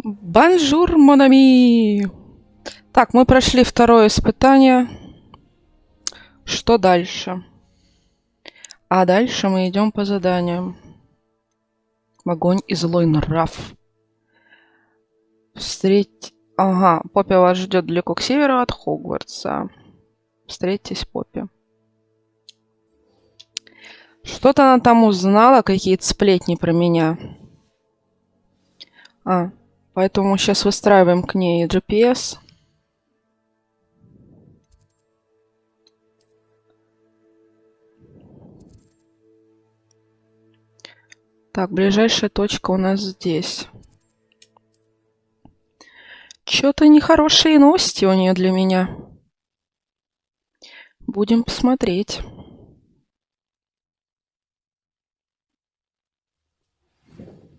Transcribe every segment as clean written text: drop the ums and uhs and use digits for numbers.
Бонжур, монами! Так, мы прошли второе испытание. Что дальше? А дальше мы идем по заданиям. Огонь и злой нрав. Ага, Поппи вас ждет далеко к северу от Хогвартса. Встретитесь, Поппи. Что-то она там узнала, какие-то сплетни про меня. Поэтому сейчас выстраиваем к ней GPS. Так, ближайшая точка у нас здесь. Чё-то нехорошие новости у нее для меня. Будем посмотреть.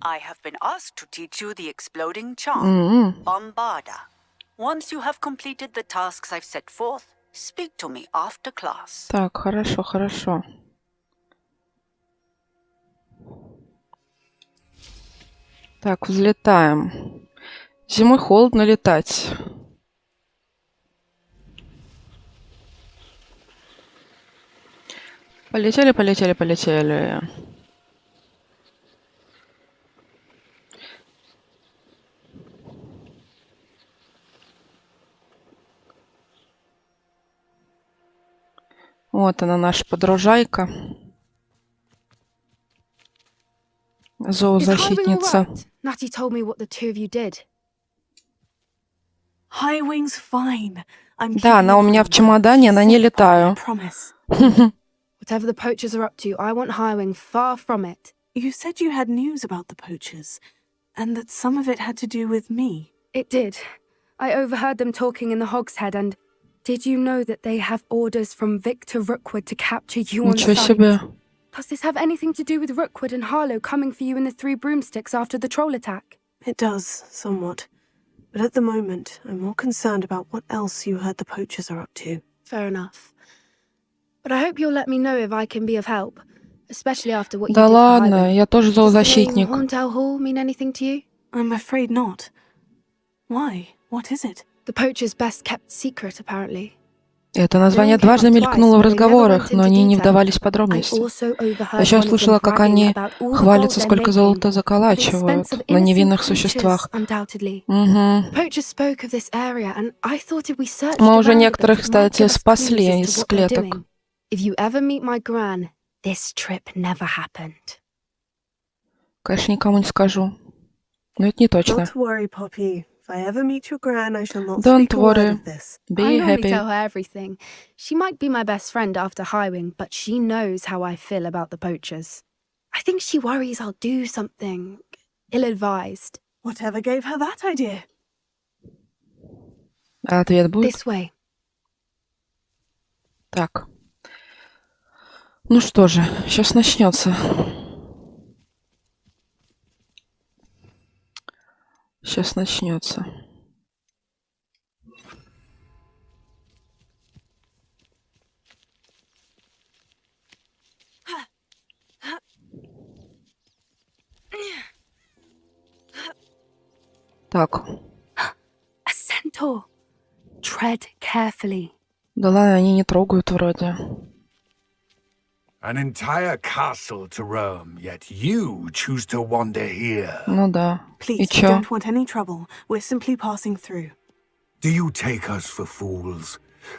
I have been asked to teach you the exploding charm, Bombarda. Once you have completed the tasks I've set forth, speak to me after class. Так, хорошо, хорошо. Так, взлетаем. Зимой холодно летать. Полетели, полетели, полетели. Вот она, наша подружайка. Зоозащитница. Natty told me what the two of you did. Highwing's fine. Да, она у меня в чемодане, на ней летаю. Whatever the poachers are up to, I want Highwing far from it. You said you had news about the poachers, and that some of it had to do with me. It did. I overheard them talking in the Hogshead, and did you know that they have orders from Victor Rookwood to capture you on Ничего sight? себе. Does this have anything to do with Rookwood and Harlow coming for you in the Three Broomsticks after the troll attack? It does, somewhat. But at the moment, I'm more concerned about what else you heard the poachers are up to. Fair enough. But I hope you'll let me know if I can be of help, especially after what you Да did for ладно, Highwing. я тоже Does the name зоозащитник. Horntail Hall mean anything to you? I'm afraid not. Why? What is it? The poachers' best-kept secret, apparently. Это название дважды мелькнуло в разговорах, но они не вдавались в подробности. А еще я слышала, как они хвалятся, сколько золота заколачивают на невинных существах. Мы уже некоторых, кстати, спасли из клеток. Конечно, никому не скажу. Но это не точно. Don't worry, Poppy. If I ever meet your gran, I shall not Don't speak a word worry. of this. Be I normally happy. tell her everything. She might be my best friend after Highwing, but she knows how I feel about the poachers. I think she worries I'll do something ill-advised. Whatever gave her that idea? А ответ будет? This way. Так. Ну что же, сейчас начнется. Сейчас начнется. Так. A centaur. Tread carefully. Да ладно, они не трогают вроде. An entire castle to roam, yet you choose to wander here. Ну да. И Please, we чё? don't want any trouble. We're simply passing through. Do you take us for fools?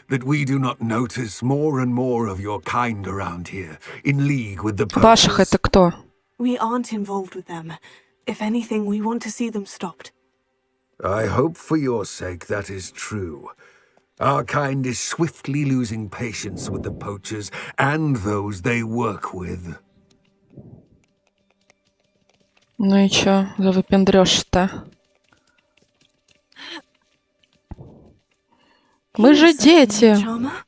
That we do not notice more and more of your kind around here, in league with the Ваших poachers? это кто? We aren't involved with them. If anything, we want to see them stopped. I hope for your sake that is true. Our kind is swiftly losing patience with the poachers and those they work with. Ну и чё за выпендрёж-то? Мы же дети. Charmer?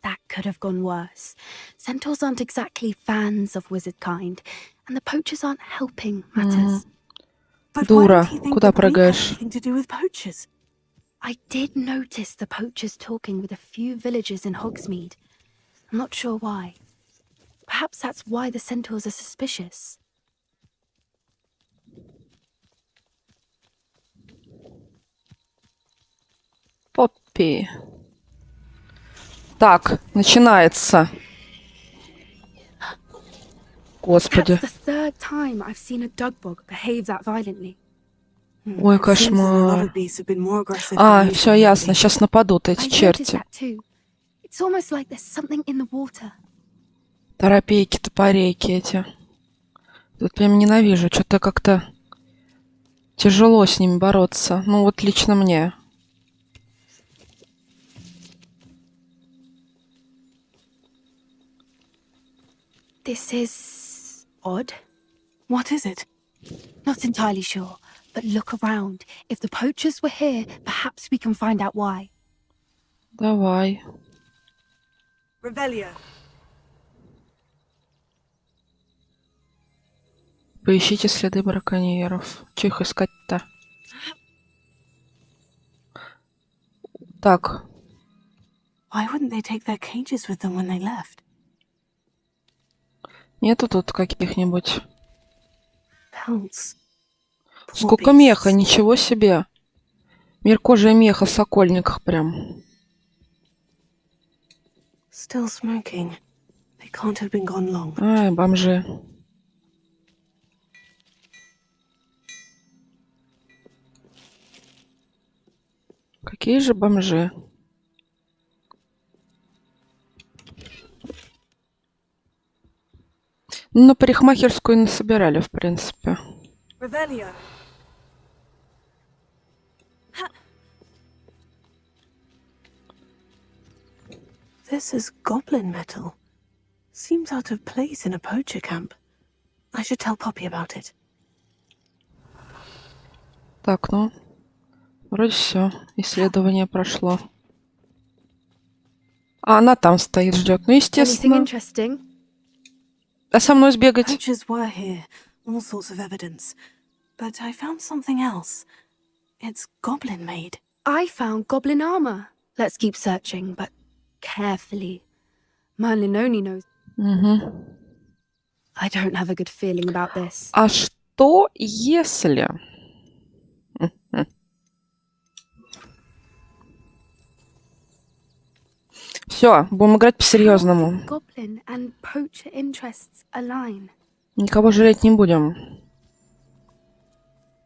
That could have gone worse. Centaurs aren't exactly fans of wizard kind, and the poachers aren't helping matters. But Дура, why did he think куда that we had прыгаешь? anything to do with poachers? I did notice the poachers talking with a few villagers in Hogsmeade. I'm not sure why. Perhaps that's why the centaurs are suspicious. терапии. Так, начинается. Господи. That's the third time I've seen a dog bug behave that violently. Ой, It seems that a lot кошмар. of beasts have been more aggressive А, than все usual ясно. lately. Сейчас нападут эти I noticed черти. that too. It's almost like there's something in the water. Торопейки, топорейки эти. Тут прям ненавижу. Что-то как-то тяжело с ними бороться. Ну вот лично мне. This is odd. What is it? Not entirely sure, but look around. If the poachers were here, perhaps we can find out why. Давай. Revelia. Поищите следы браконьеров. Че их искать-то? Так. Why wouldn't they take their cages with them when they left? Нету тут каких-нибудь... Pelts. Poor Сколько beasts. меха, ничего себе. Мир кожи и меха в сокольниках прям. Still smoking. They can't have been gone long. Ай, бомжи. Какие же бомжи? Ну, на парикмахерскую насобирали, в принципе. Revelia. This is goblin metal. Seems out of place in a poacher camp. I should tell Poppy about it. Так, ну, вроде все. Исследование прошло. А она там стоит, ждет. Ну, Anything естественно. interesting? А со мной сбегать? Poachers were here, all sorts of evidence. But I found something else. It's goblin made. I found goblin armor. Let's keep searching, but carefully. Merlin only knows. Угу. I don't have a good feeling about this. А что если... Все, будем играть по-серьезному. Goblin and poacher interests align. Никого жалеть не будем.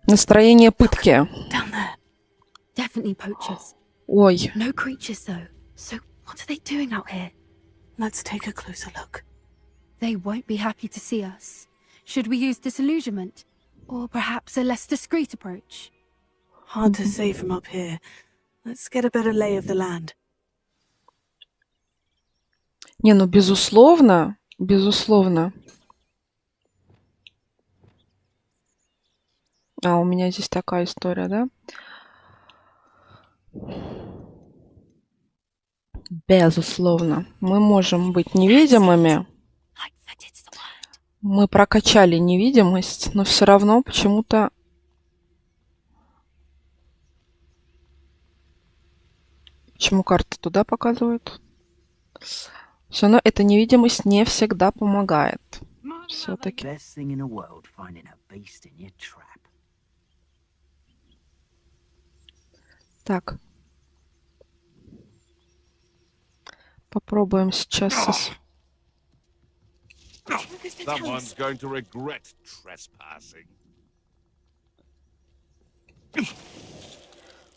Настроение пытки. Down there. Definitely poachers. Ой, No creatures though. So what are they doing out here? Let's take a closer look. They won't be happy to see us. Should we use disillusionment? Or perhaps a less discreet approach? Hard to say from up here. Let's get a better lay of the land. не, ну безусловно, безусловно. А, у меня здесь такая история, да? Безусловно. Мы можем быть невидимыми. Мы прокачали невидимость, но все равно почему-то... Почему карты туда показывают? Все равно эта невидимость не всегда помогает. Все-таки. Best thing in the world, finding a beast in your trap. Так. Попробуем сейчас... Someone's going to regret trespassing.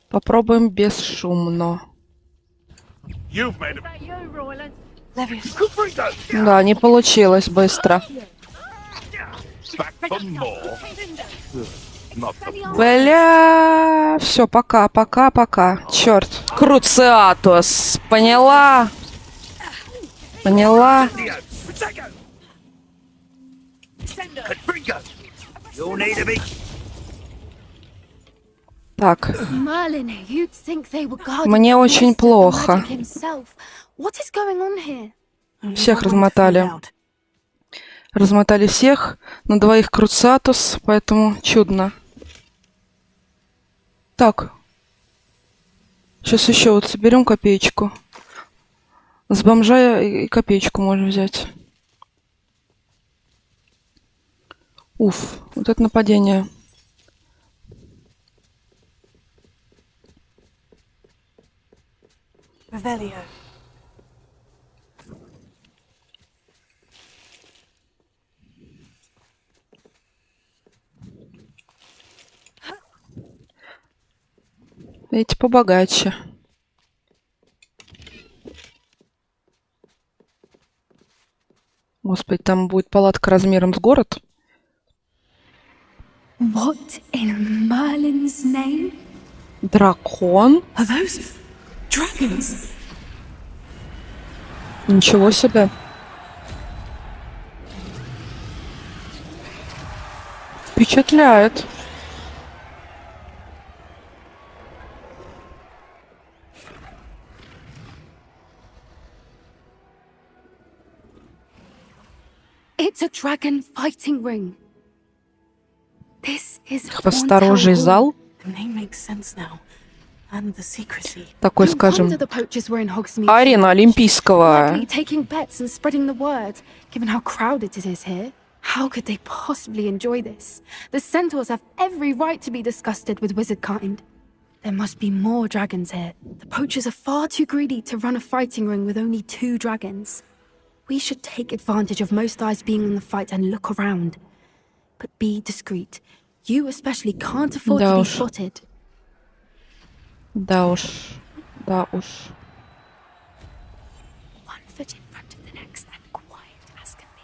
Попробуем бесшумно. You've made a... Да, не получилось быстро. Back for more. Not the... Бля, все, пока, пока, пока. Черт. Круциатус. Поняла? Поняла? You'll need a big... Так, Merlin, you'd think they were guarding мне the очень master of плохо. magic himself. What is going on here? Only Всех one way to размотали. find out. Размотали всех, на двоих Круциатус, поэтому чудно. Так. Сейчас еще вот соберем копеечку. С бомжа и копеечку можно взять. Уф, вот это нападение. Revelio. Эти побогаче. Господи, там будет палатка размером с город. What in Merlin's name? Дракон? Are those dragons? Ничего себе. Впечатляет. It's a dragon fighting ring. This is Хвосторожий зал. The name makes sense now. And the secrecy. Такой, скажем, Arena арена олимпийского. taking bets and spreading the word, given how crowded it is here. How could they possibly enjoy this? The centaurs have every right to be disgusted with wizard kind. There must be more dragons here. The poachers are far too greedy to run a fighting ring with only 2 dragons. We should take advantage of most eyes being on the fight and look around. But be discreet. You especially can't afford to be spotted. Да уж. Да уж. One foot in front of the next and quiet as can be.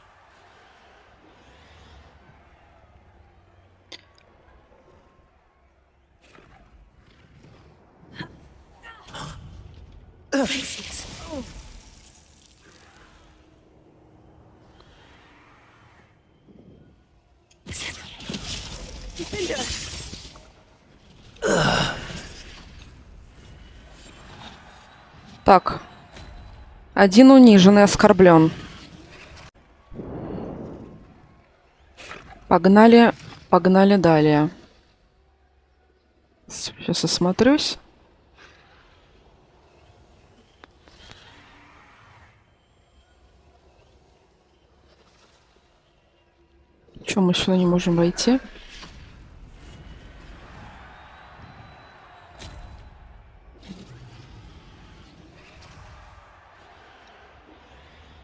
Так. Один унижен и оскорблен. Погнали, погнали далее. Сейчас осмотрюсь. Чё, мы сюда не можем войти?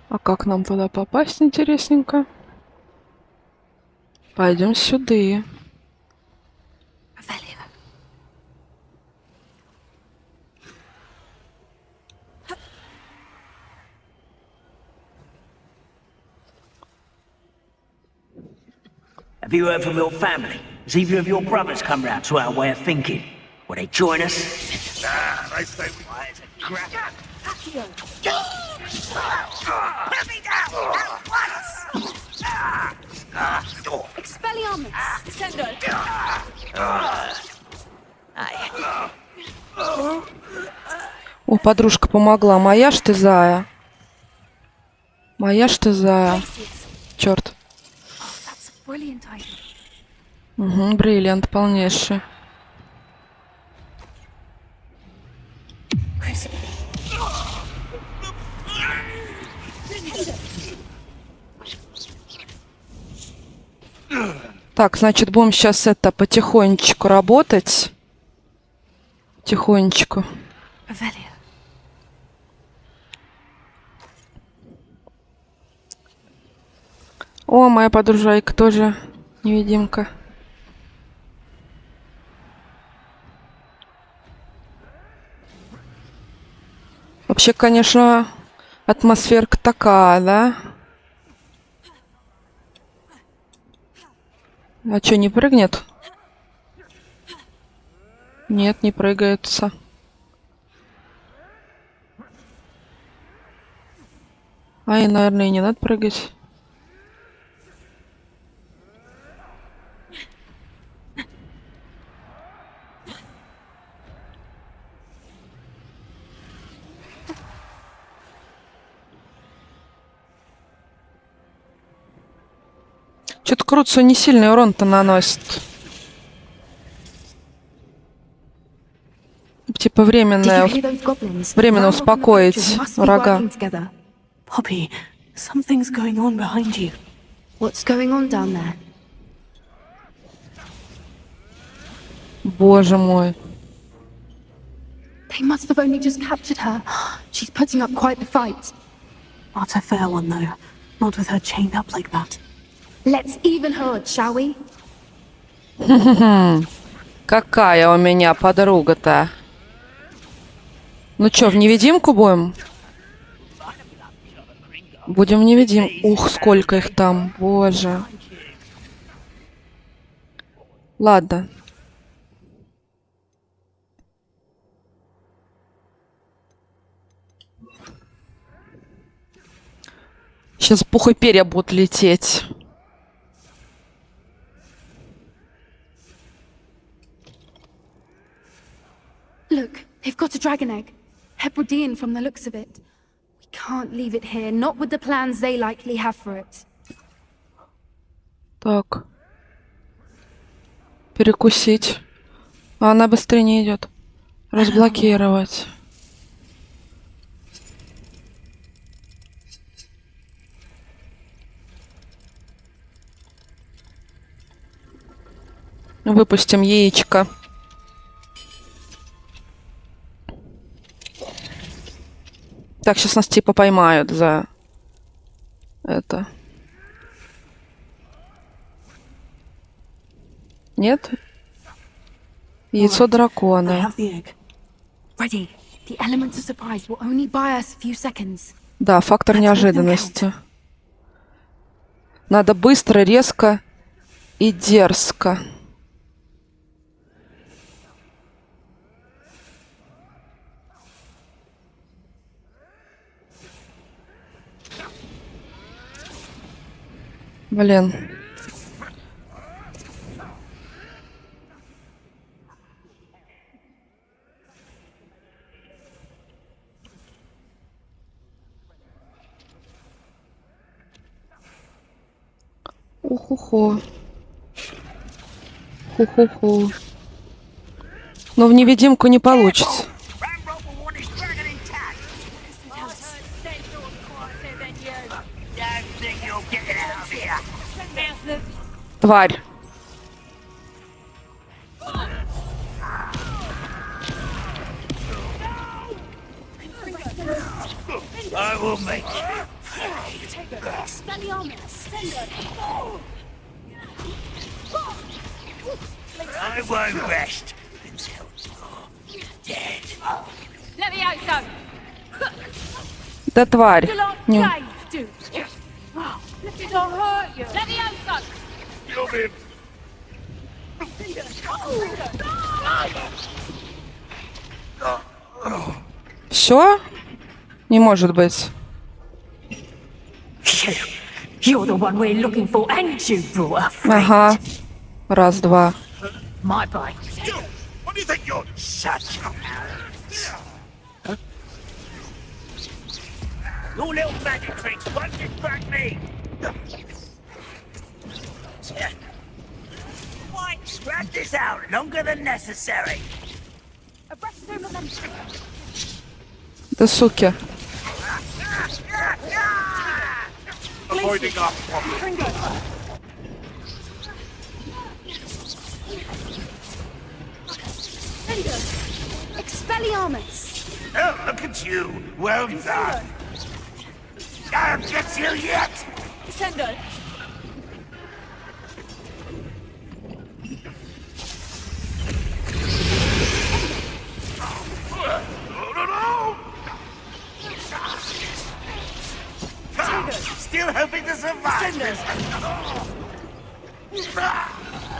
А как нам туда попасть, интересненько? Пойдем сюда. Have you heard from your family? Has either of your brothers come round to our way of thinking? Will they join us? Nah, they stay with Why, it's a dragon. Put me down at once! Expelliarmus! Sendo! О, подружка помогла. Моя ж ты зая. Моя ж ты зая. Черт. Угу, бриллиант полнейший. Так, значит, будем сейчас это потихонечку работать. Тихонечку. О, моя подружайка тоже невидимка. Вообще, конечно, атмосферка такая, да? А чё, не прыгнет? Нет, не прыгается. А и, наверное, и не надо прыгать. Что-то крутится, не сильный урон-то наносит. Типа временно успокоить врага. Poppy, something's going on behind you. What's going on down there? Боже мой. They must have only just captured her. She's putting up quite the fight. Not a fair one, though. Not with her chained up like that. Let's even her odds, shall we? Какая у меня подруга-то? Ну чё, в невидимку будем? Будем в невидим. Ух, сколько их там, боже. Ладно. Сейчас пух и перья будут лететь. Look, they've got a dragon egg. Hebridean from the looks of it. We can't leave it here, not with the plans they likely have for it. Так. Перекусить. А она быстрее не идет. Разблокировать. Выпустим яичко. Так, сейчас нас типа поймают за это. Нет? Яйцо дракона. Ready. The element of surprise will only buy us a few seconds. Да, фактор неожиданности. Надо быстро, резко и дерзко. Блин. Уху-ху. Ху-ху-ху. Но в невидимку не получится. Тварь. I will make I won't rest until you're dead. Let me out, son. Да тварь. Не- Let me out, son. Kill him. Все? Не может быть. You're the one we're looking for, and you brought a friend. Ага. Раз, два. My bike. You! What do you think you're... Shut up. Your little magic tricks won't distract me. Why, scratch this out longer than necessary. Да суки. Avoiding our problem. Expelliarmus. Oh, look at you. Well done. I'll get you yet. Descendo. No. Still hoping to survive this.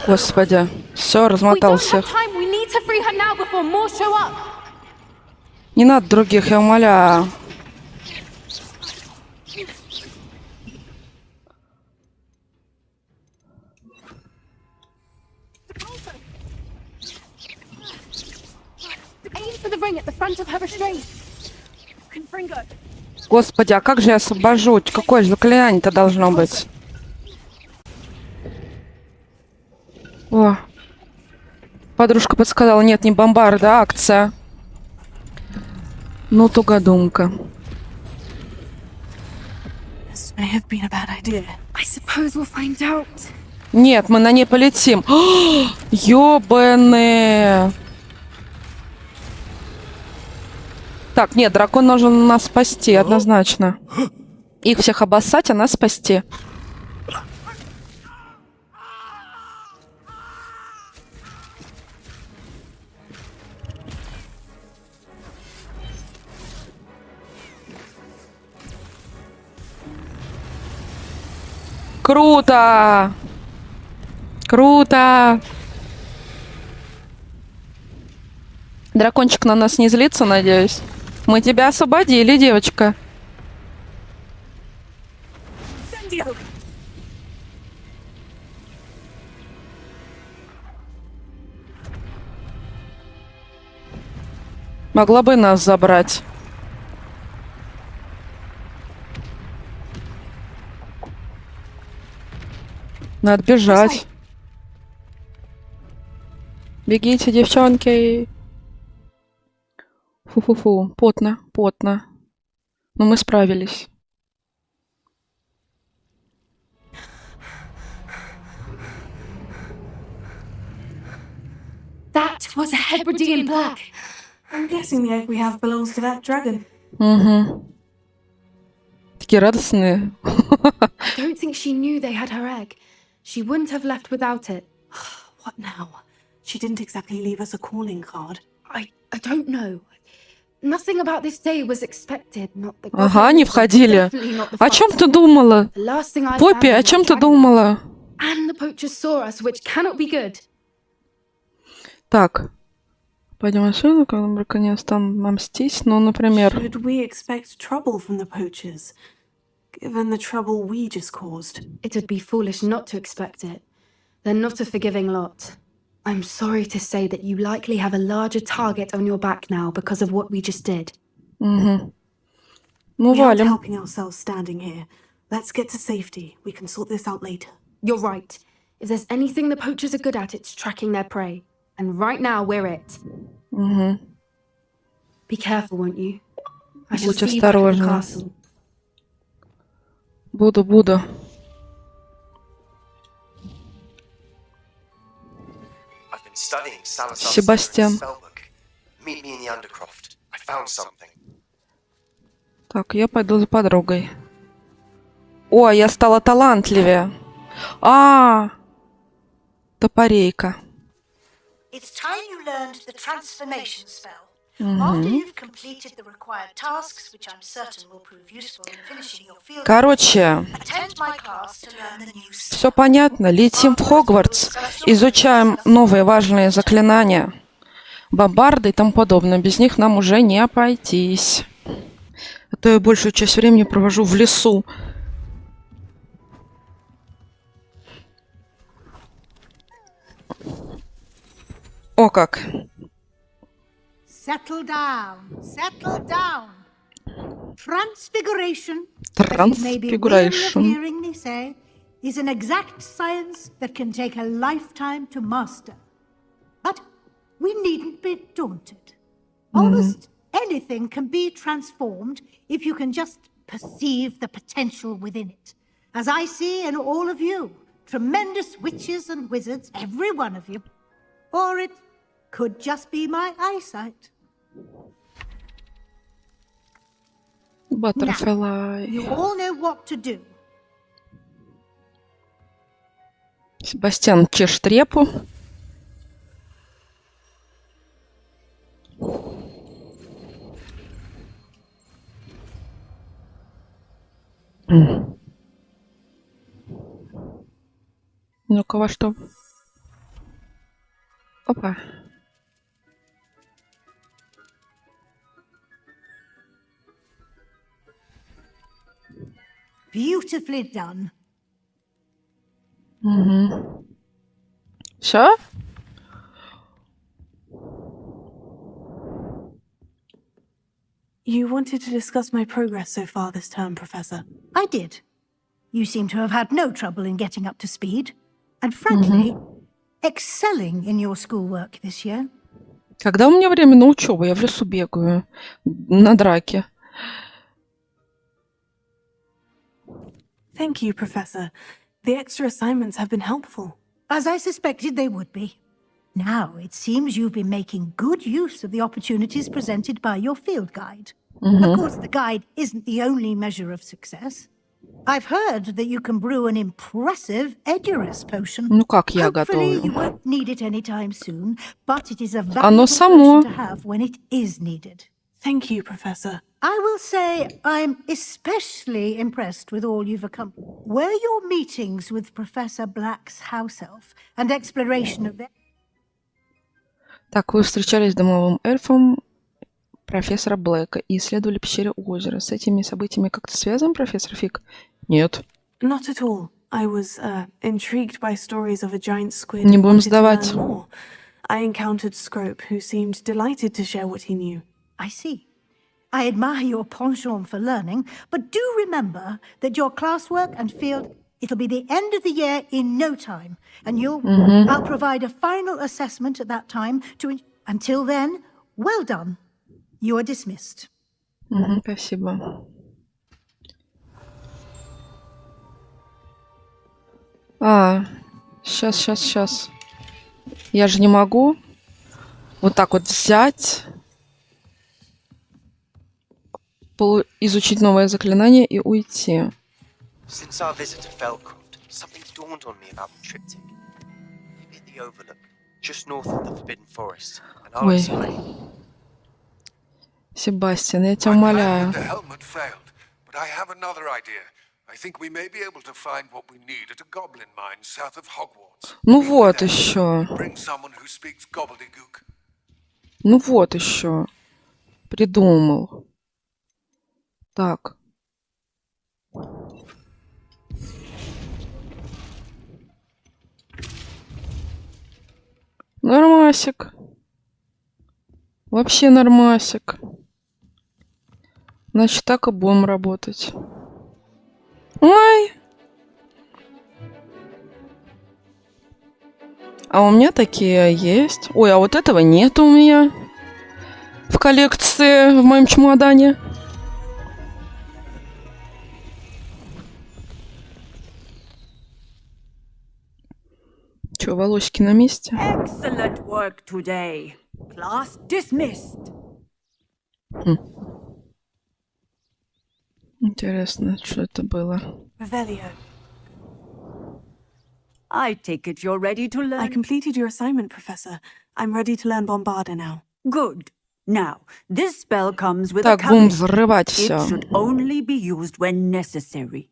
Господи. Все, We размотал don't have всех. time. We need to free her now before more show up. Не надо других, я умоляю. Aim for the ring at the front of her restraint. Confringo. Господи, а как же я освобожу? Какое же заклинание-то должно быть? О. Подружка подсказала, нет, не бомбарда, а акция. Ну, тугодумка. This may have been a bad idea. I suppose we'll find out. Нет, мы на ней полетим. Ёбаные. Так, нет, дракон должен нас спасти, однозначно. Их всех обоссать, а нас спасти. Круто! Круто! Дракончик на нас не злится, надеюсь. Мы тебя освободили, девочка. Могла бы нас забрать. Надо бежать. Бегите, девчонки. Фу-фу-фу. Потно, потно. Но мы справились. That was a Hebridean plaque. I'm guessing the egg we have belongs to that dragon. Угу. Такие радостные. I don't think she knew they had her egg. She wouldn't have left without it. What now? She didn't exactly leave us a calling card. I don't know. Nothing about this day was expected. Not the Ага, они входили. О чем ты думала? The last thing I Поппи, found о was чем a ты dragon. думала? And the poachers saw us, which cannot be good. Так. Пойдем отсюда, когда браконьеры станут нам мстить. Ну, например... Should we expect trouble from the poachers, given the trouble we just caused? It would be foolish not to expect it. They're not a forgiving lot. I'm sorry to say that you likely have a larger target on your back now because of what we just did. Угу. Ну, We aren't валим. helping ourselves standing here. Let's get to safety. We can sort this out later. You're right. If there's anything the poachers are good at, it's tracking their prey. And right now, we're it. Угу. Be careful, won't you? I shall Будь see you back at the осторожна. castle. Буду. I've been studying Salazar's Себастьян. spellbook. Meet me in the Undercroft. I found something. Так, я пойду за подругой. О, я стала талантливее. Топорейка. It's time you learned the transformation spell. After you've completed the required tasks, which I'm certain will prove useful in finishing your field, Короче, attend my class to learn the new spell. все понятно. Летим в Хогвартс, изучаем новые важные заклинания, бомбарды и тому подобное. Без них нам уже не обойтись. А то я большую часть времени провожу в лесу. О как! Settle down, settle down. Transfiguration, as you may be weary of Transfiguration. hearing me say, is an exact science that can take a lifetime to master. But we needn't be daunted. Almost anything can be transformed if you can just perceive the potential within it. As I see in all of you, tremendous witches and wizards, every one of you. Or it could just be my eyesight. Butterfly. You all know what to do. Себастьян чешет репу. Ну-ка, во что? Опа. Beautifully done. Все? You wanted to discuss my progress so far this term, Professor. I did. You seem to have had no trouble in getting up to speed. And frankly, excelling in your schoolwork this year. Когда у меня время на учебу? Я в лесу бегаю. На драке. Thank you, Professor. The extra assignments have been helpful. As I suspected they would be. Now, it seems you've been making good use of the opportunities presented by your field guide. Of course, the guide isn't the only measure of success. I've heard that you can brew an impressive Edurus potion. Ну как я Hopefully, you готовлю? won't need it anytime soon, but it is a Оно valuable само. potion to have when it is needed. Thank you, Professor. I will say I'm especially impressed with all you've accomplished. Were your meetings with Professor Black's house elf and exploration of their... Так, вы встречались с домовым эльфом профессора Блэка и исследовали пещеры у озера. С этими событиями как-то связан, профессор Фиг? Нет. Not at all. I was intrigued by stories of a giant squid. Не and будем wanted to learn сдавать. more. I encountered Scrope, who seemed delighted to share what he knew. I see. I admire your penchant for learning, but do remember that your classwork and field, it'll be the end of the year in no time, and I'll provide a final assessment at that time until then, well done. You are dismissed. Спасибо. Сейчас. Я же не могу вот так вот взять, изучить новое заклинание и уйти. Since our visit to Felcroft, something dawned on me about the triptych. Maybe at the Overlook, just north of the Forbidden Forest, and I'll Ой. explain. Себастьян, я тебя My plan умоляю. with the helmet failed, but I have another idea. I think we may be able to find what we need at a goblin mine south of Hogwarts. Ну вот еще. Bring someone who speaks gobbledygook. Ну вот еще. Придумал. Так. Нормасик. Вообще нормасик. Значит, так и будем работать. Ой! А у меня такие есть. Ой, а вот этого нет у меня в коллекции, в моем чемодане. Чё, волосики на месте? Excellent work today. Class dismissed. Интересно, что это было? Revelio, I take it you're ready to I learn. completed your assignment, Professor. I'm ready to learn Bombarda now. Good. Now, this spell comes with a Так, будем caveat. взрывать It все. should only be used when necessary.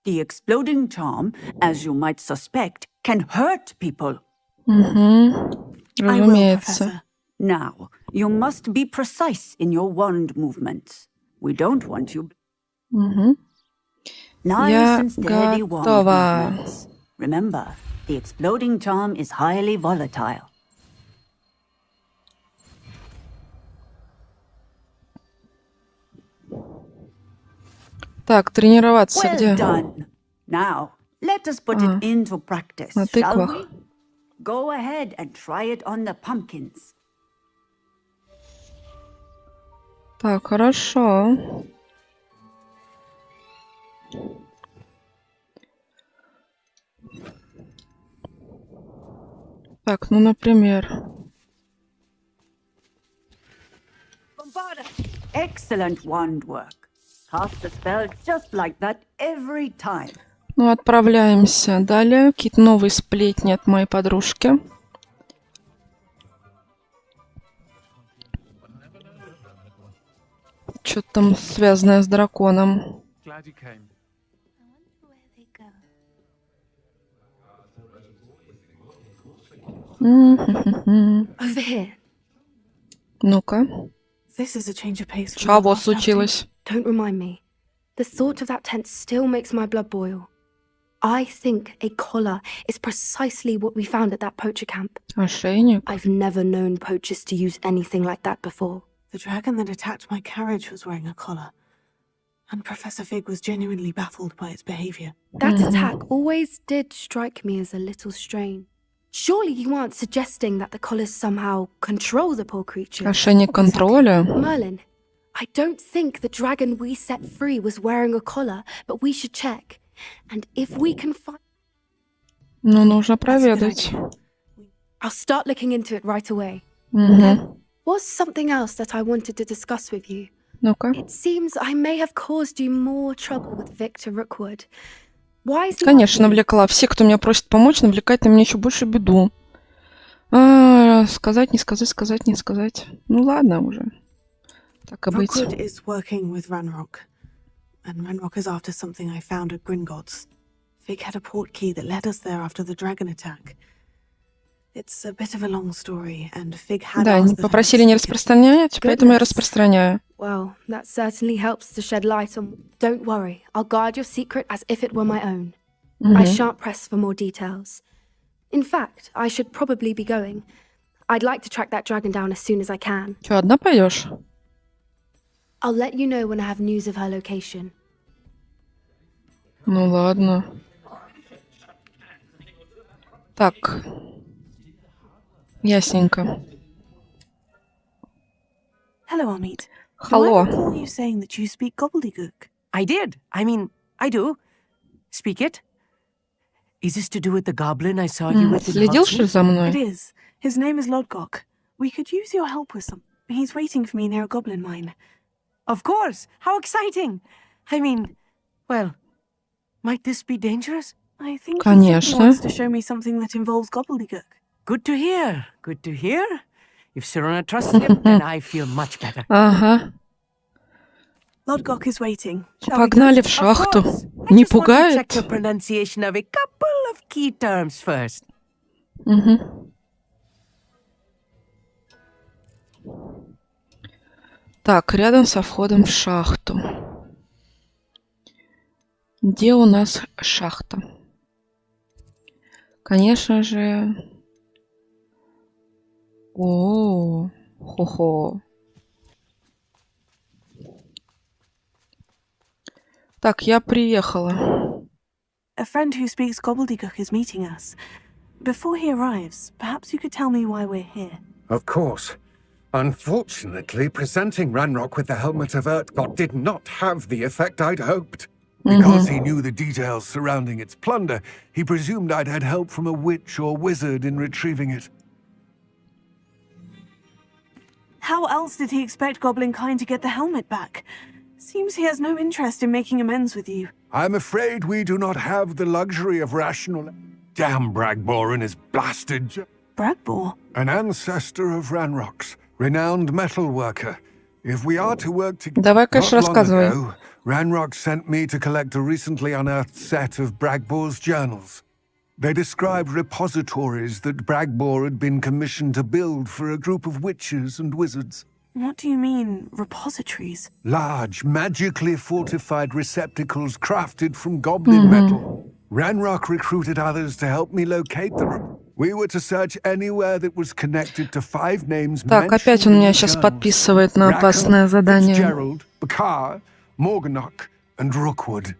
The exploding charm, as you might suspect, can hurt people. I will, Разумеется. Professor. Now, you must be precise in your wand movements. We don't want you... Nice Я and steady wand готова. movements. Remember, the exploding charm is highly volatile. Так, тренироваться Well где? done. Now, let us put it into practice, на shall тыквах. we? Go ahead and try it on the pumpkins. Так, хорошо. Так, ну, например. Excellent wand work. Cast the spell just like that every time. Ну, отправляемся далее. Какие-то новые сплетни от моей подружки. Что-то там связанное с драконом. Over here. Ну-ка. This is a change of pace from Чего our last outing. случилось? Don't remind me. The thought of that tent still makes my blood boil. I think a collar is precisely what we found at that poacher camp. Ошейник? I've never known poachers to use anything like that before. The dragon that attacked my carriage was wearing a collar, and Professor Fig was genuinely baffled by its behavior. That attack always did strike me as a little strange. Surely you aren't suggesting that the collars somehow control the poor creature? Ошейник контроля? Merlin, I don't think the dragon we set free was wearing a collar, but we should check. And if we can find... Ну, нужно That's a good проведать. idea. I'll start looking into it right away. There was something else that I wanted to discuss with you. Ну-ка. It seems I may have caused you more trouble with Victor Rookwood. Why is he Конечно, not here? навлекла. Все, кто меня просит помочь, навлекает на меня еще больше беду. Сказать, не сказать, сказать, не сказать. Ну ладно уже. Так и быть. Rookwood is working with Ranrock, and Ranrock is after something I found at Gringotts. Fig had a port key that led us there after the dragon attack. It's a bit of a long story, and Fig had Да, asked that I попросили не speak it. распространять, поэтому я распространяю. Well, that certainly helps to shed light on... Don't worry, I'll guard your secret as if it were my own. I shan't press for more details. In fact, I should probably be going. I'd like to track that dragon down as soon as I can. Че, одна пойдешь? I'll let you know when I have news of her location. Ну ладно. Так. Ясненько. Hello, Amit. Do I Hello. recall you saying that you speak gobbledygook? I did. I mean, I do. Speak it. Is this to do with the goblin I saw you with in Следил, что ли, Hogsmeade? за It мной? is. His name is Lodgok. We could use your help with some. He's waiting for me near a goblin mine. Of course. How exciting. I mean, well, might this be dangerous? I think he Конечно. simply wants to show me something that involves gobbledygook. Good to hear. Good to hear. If Sirona trusts him, then I feel much better. Ага. Lodgok is waiting. Shall we go? Погнали в Of шахту. course. I Не just want to check пугает? the pronunciation of a couple of key terms first. Так, рядом со входом в шахту. Где у нас шахта? Конечно же... О, хо-хо. Так, я приехала. A friend who speaks gobbledygook is meeting us. Before he arrives, perhaps you could tell me why we're here. Of course. Unfortunately, presenting Ranrock with the helmet of Urtkot did not have the effect I'd hoped. Because he knew the details surrounding its plunder, he presumed I'd had help from a witch or wizard in retrieving it. How else did he expect Goblinkind to get the helmet back? Seems he has no interest in making amends with you. I'm afraid we do not have the luxury of rational... Damn Bragbor and his blasted... Bragbor? An ancestor of Ranrock's, renowned metal worker. If we are to work together... Давай, конечно, Not long рассказывай. ago, Ranrock sent me to collect a recently unearthed set of Bragbor's journals. They described repositories that Bragbor had been commissioned to build for a group of witches and wizards. What do you mean, repositories? Large, magically fortified receptacles crafted from goblin metal. Ranrock recruited others to help me locate them. We were to search anywhere that was connected to 5 names Так, опять он меня сейчас подписывает на опасное задание. Fitzgerald, Bakar, Morganach, and Rookwood.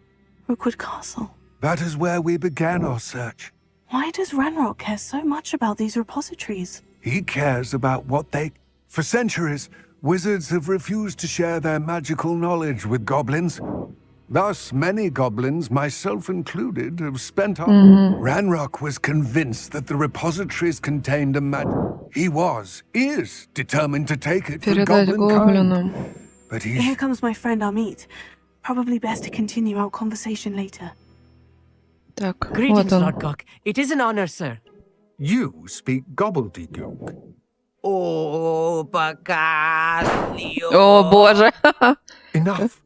Rookwood Castle. That is where we began our search. Why does Ranrock care so much about these repositories? He cares about what they... For centuries, wizards have refused to share their magical knowledge with goblins. Thus, many goblins, myself included, have spent our... Ranrock was convinced that the repositories contained a He is determined to take it for Передать goblin гоблинам. kind. But Here he's... comes my friend Amit. Probably best to continue our conversation later. Так, Greetings, вот он. Lodgok. It is an honor, sir. You speak gobbledygook. Oh, Bacalio. О, боже. Enough.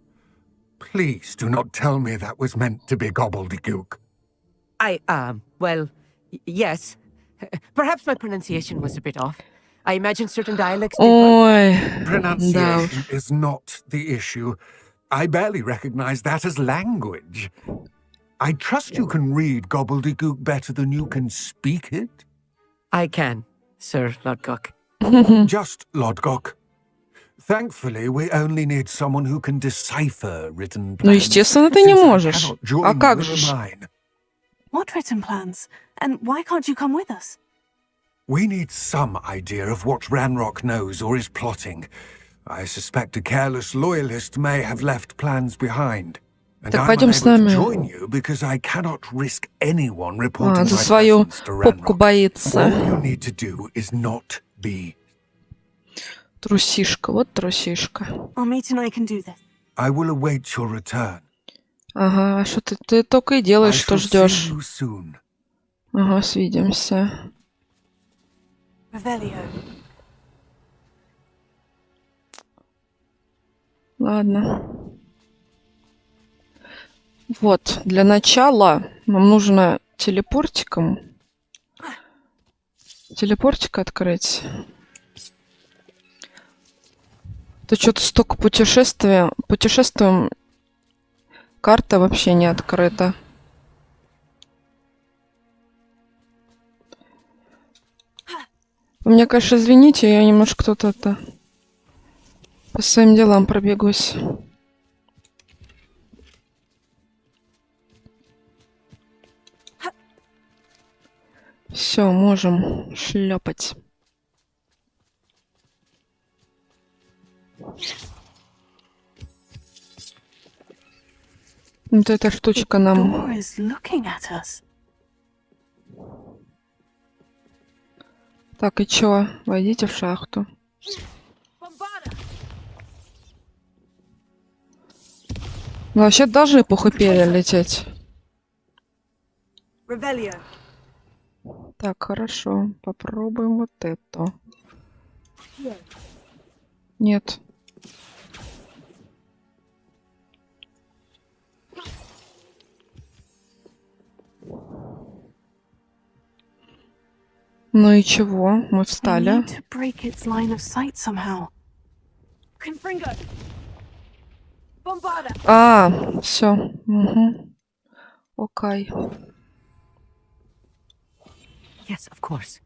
Please do not tell me that was meant to be gobbledygook. Well, yes. Perhaps my pronunciation was a bit off. I imagine certain dialects differ. Ой, да Pronunciation уж. is not the issue. I barely recognize that as language. I trust you can read gobbledygook better than you can speak it. I can, Sir Lodgok. Just Lodgok. Thankfully, we only need someone who can decipher written plans. Ну, естественно, ты не since I можешь. cannot join А как you же in ж? mine. What written plans? And why can't you come with us? We need some idea of what Ranrock knows or is plotting. I suspect a careless loyalist may have left plans behind. Так пойдем с нами. За свою попку боится. Трусишка, вот трусишка. Ага, а что ты только и делаешь, что ждешь. Ага, свидимся. Ладно. Вот, для начала нам нужно телепортик открыть. То что-то столько путешествуем, карта вообще не открыта. Вы меня, конечно, извините, я немножко тут по своим делам пробегусь. Все, можем шлепать. Вот эта штучка нам... Так, и чё? Войдите в шахту. Ну, вообще должны похупели лететь. Так, хорошо. Попробуем вот это. Нет. Ну и чего? Мы встали. А, все. Угу. Окей. Yes, of course.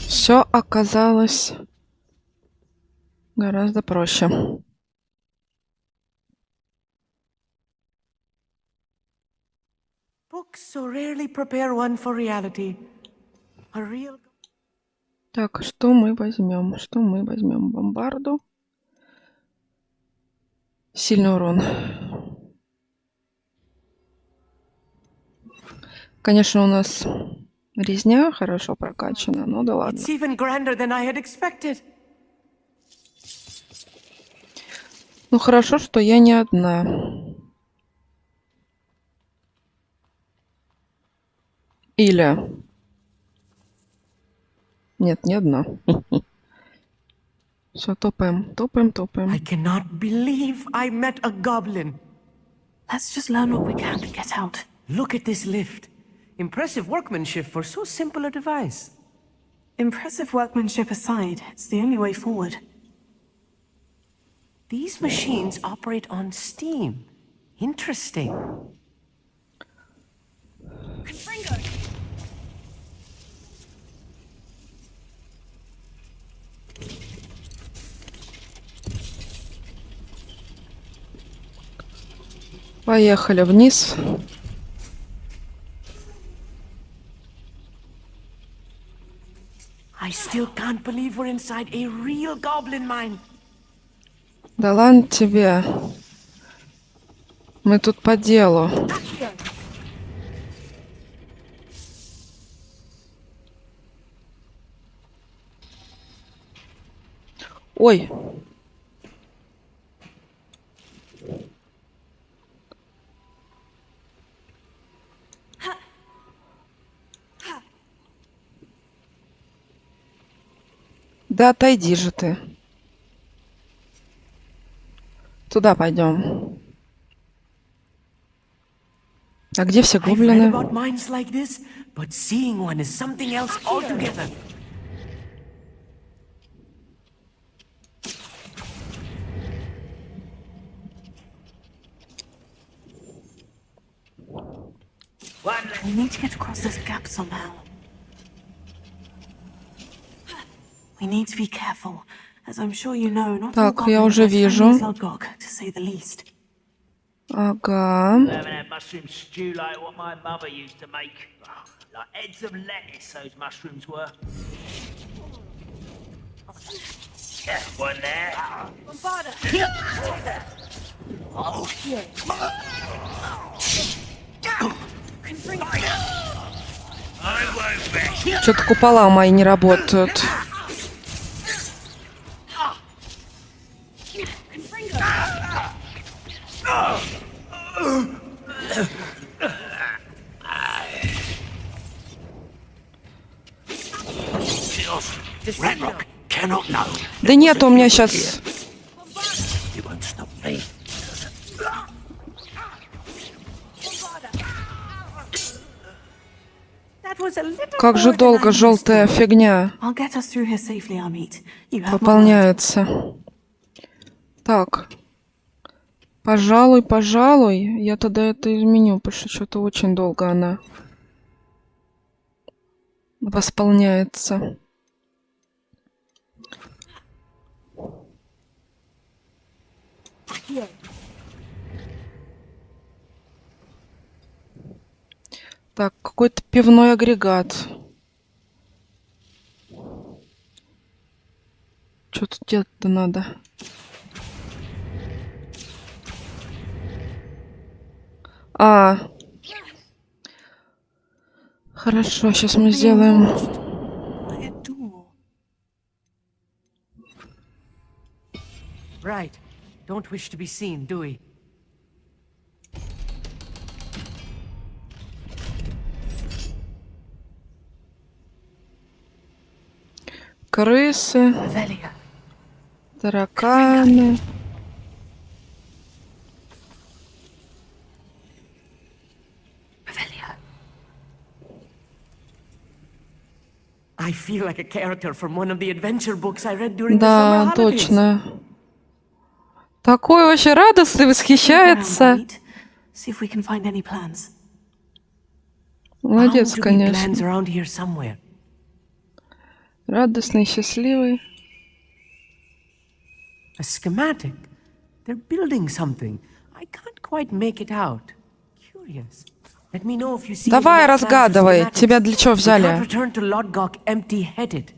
Все оказалось гораздо проще. Books so rarely prepare one for reality. A real... Так, что мы возьмем? Что мы возьмем? Бомбарду. Сильный урон. Конечно, у нас резня хорошо прокачана, но да ладно. It's even grander than I had expected. Ну хорошо, что я не одна. Или... Нет, не одна. Все, топаем. I cannot believe I met a goblin. Let's just learn what we can to get out. Look at this lift. Impressive workmanship for so simple a device. Impressive workmanship aside, it's the only way forward. These machines operate on steam. Interesting. Поехали вниз. I still can't believe we're inside a real goblin mine. Да ладно тебе. Мы тут по делу. Ой. Да отойди же ты. Туда пойдем. А где все I've read гоблины? about mines like this, but seeing one is something else altogether. We need to get across this gap somehow. We need to be careful, as I'm sure you know, not all Так, я goblins уже are friendly вижу. as Lodgok, to say the least. Ага. Haven't had mushroom stew like what my mother used to make. Like heads of lettuce, those mushrooms were. One there. I won't bet. Что-то купола мои не работают. Ranrock cannot know. Да нет, у меня сейчас... You won't stop me. That was a little Как же more than долго I'm used желтая to. фигня I'll get us through here safely, Amit. You have my word. выполняется. Так. Пожалуй, я тогда это изменю, потому что что-то очень долго она восполняется. Так, какой-то пивной агрегат. Что тут делать-то надо? Хорошо, сейчас мы сделаем... Right. Don't wish to be seen, do we? Крысы, Revelia. тараканы. Revelia. I feel like a character from one of the adventure books I read during the Да, summer holidays. точно. Такой вообще радостный, восхищается. See if we can find any plans. Молодец, Bound to be plans конечно. around here somewhere. Радостный, счастливый. A schematic. They're building something. I can't quite make it out. Curious. Let me know if you see Давай, any more plans or разгадывай. schematics. Тебя для чего We can't взяли? return to Lodgok empty-headed.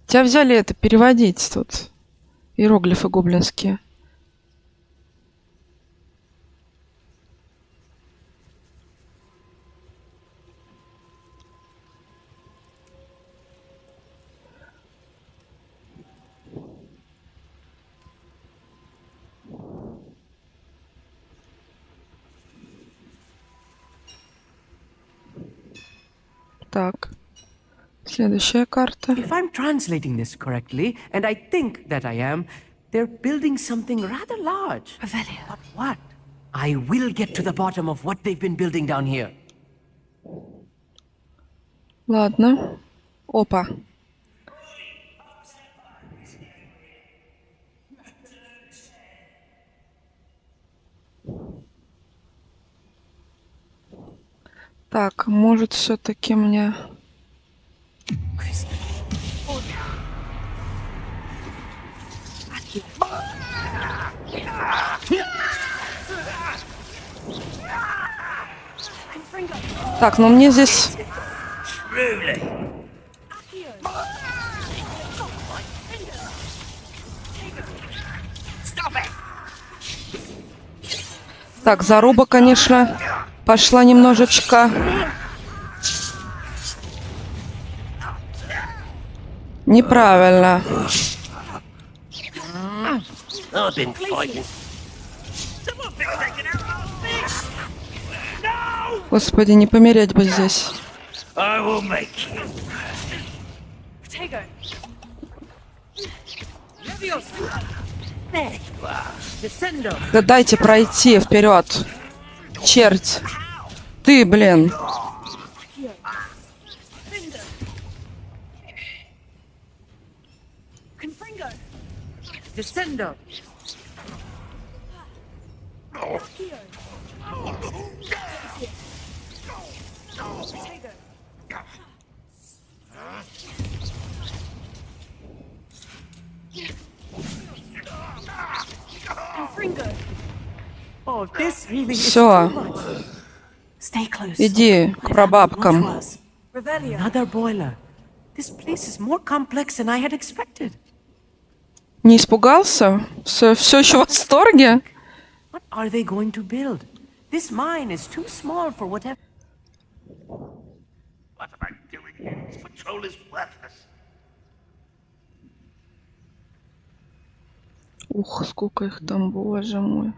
Тебя взяли это переводить тут. Иероглифы гоблинские. Так. Следующая карта. If I'm translating this correctly, and I think that I am, they're building something rather large. Revelia. But what? I will get to the bottom of what they've been building down here. Ладно. Опа. Так, может, все-таки мне... Так, ну мне здесь... Так, заруба, конечно, пошла немножечко. Неправильно. I've been fighting. Господи, не помереть бы здесь. I will make you. Да дайте пройти вперед. Черть. Ты, блин. Descendo. Oh, this really is Всё. too much. Stay close. Иди к прабабкам. Another boiler. This place is more complex than I had expected. Не испугался? Все еще в восторге? What are they going to build? This mine is too small for whatever. What am I doing here? This patrol is worthless. Ух, сколько их там, боже мой.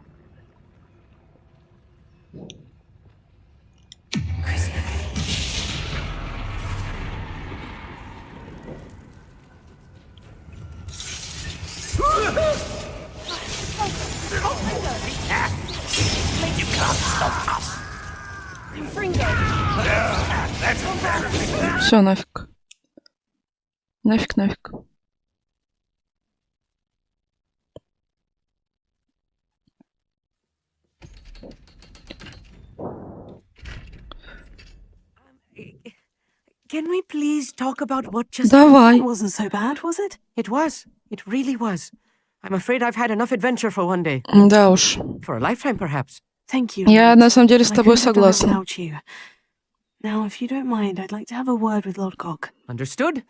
You can't stop us. Все, нафиг. Нафиг. Can we please talk about what just Давай. It wasn't so bad, was it? It was. It really was. I'm afraid I've had enough adventure for one day. Да уж. For a lifetime, perhaps. Thank you. Я на самом деле с I тобой couldn't have done it согласна. without you. Now, if you don't mind, I'd like to have a word with Lord Cock. Understood?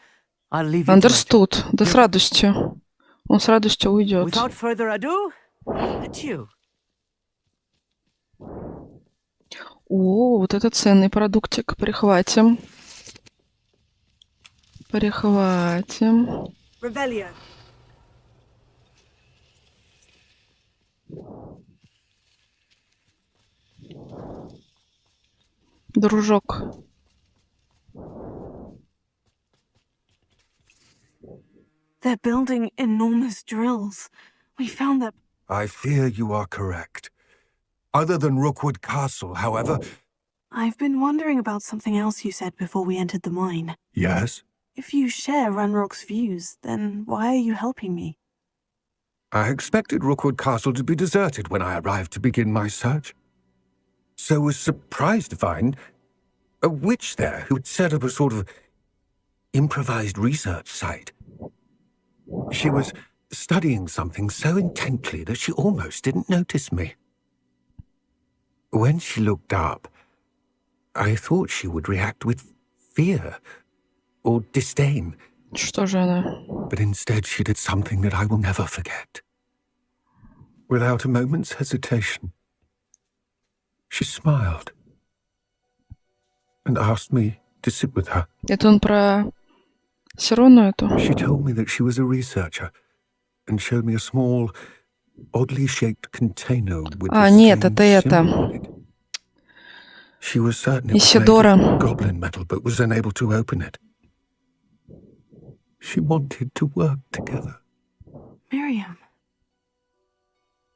I'll leave you to it. Understood. Да с радостью. Он с радостью уйдет. Without further ado, at you. О, вот это ценный продуктик. Прихватим. Revelio. Дружок. They're building enormous drills. We found that. I fear you are correct. Other than Rookwood Castle, however... I've been wondering about something else you said before we entered the mine. Yes? If you share Ranrock's views, then why are you helping me? I expected Rookwood Castle to be deserted when I arrived to begin my search. So was surprised to find a witch there who had set up a sort of improvised research site. She was studying something so intently that she almost didn't notice me. When she looked up, I thought she would react with fear or disdain. Что же она? But instead she did something that I will never forget. Without a moment's hesitation, she smiled and asked me to sit with her. Это он про Сирону эту? She told me that she was a researcher and showed me a small, oddly shaped container with a нет, strange это это. symbol on it. She was certain it was made Исидора. of goblin metal, but was unable to open it. She wanted to work together. Miriam.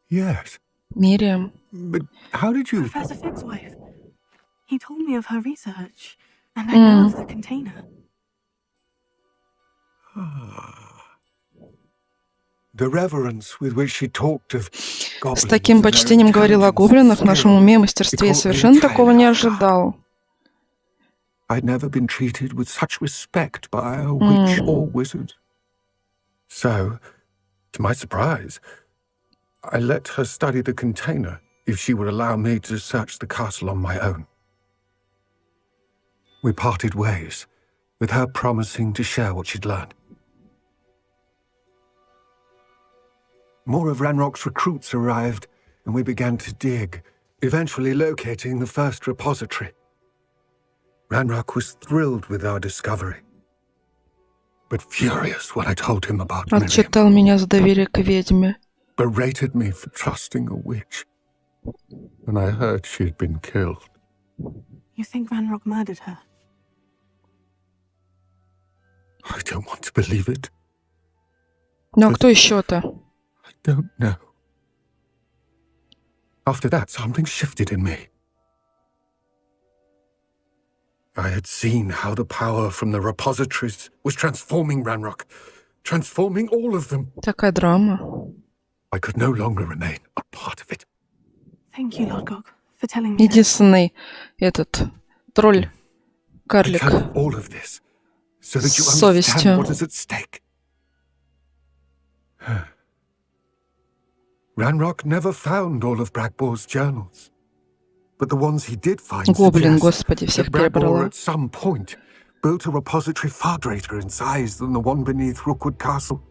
Yes. Мириам. But how did you... Professor Figg's wife. He told me of her research, and I know of the container. The reverence with which she talked of goblins. С таким почтением говорила о гоблинах, нашем уме, мастерстве, и совершенно такого не ожидал. I'd never been treated with such respect by a witch or wizard. So, to my surprise, I let her study the container if she would allow me to search the castle on my own. We parted ways, with her promising to share what she'd learned. More of Ranrock's recruits arrived, and we began to dig, eventually locating the first repository. Ranrock was thrilled with our discovery, but furious when I told him about Miriam. Отчитал меня за доверие к ведьме. Berated me for trusting a witch when I heard she had been killed. You think Ranrock murdered her? I don't want to believe it. Ну а кто еще-то? I don't know. After that, something shifted in me. I had seen how the power from the repositories was transforming Ranrock, transforming all of them. Такая драма. I could no longer remain a part of it. Thank you, Lord Cock, for telling me. Единственный этот тролль, I карлик. tell you all of this so that you С understand совестью. what is at stake. Ranrock never found all of Bragbor's journals, but the ones he did find Гоблин, suggest господи, that всех Bragbor перебрала. at some point built a repository far greater in size than the one beneath Rookwood Castle.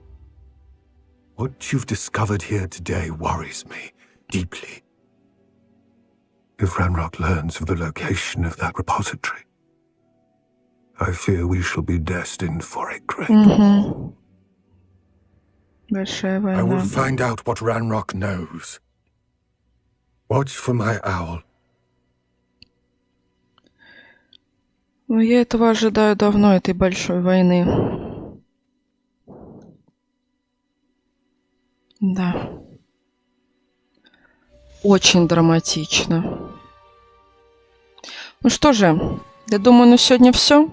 What you've discovered here today worries me deeply. If Ranrock learns of the location of that repository, I fear we shall be destined for a great war. Большая I will война. find out what Ranrock knows. Watch for my owl. Ну, я этого ожидаю давно, этой большой войны. Да. Очень драматично. Ну что же, я думаю, на сегодня все.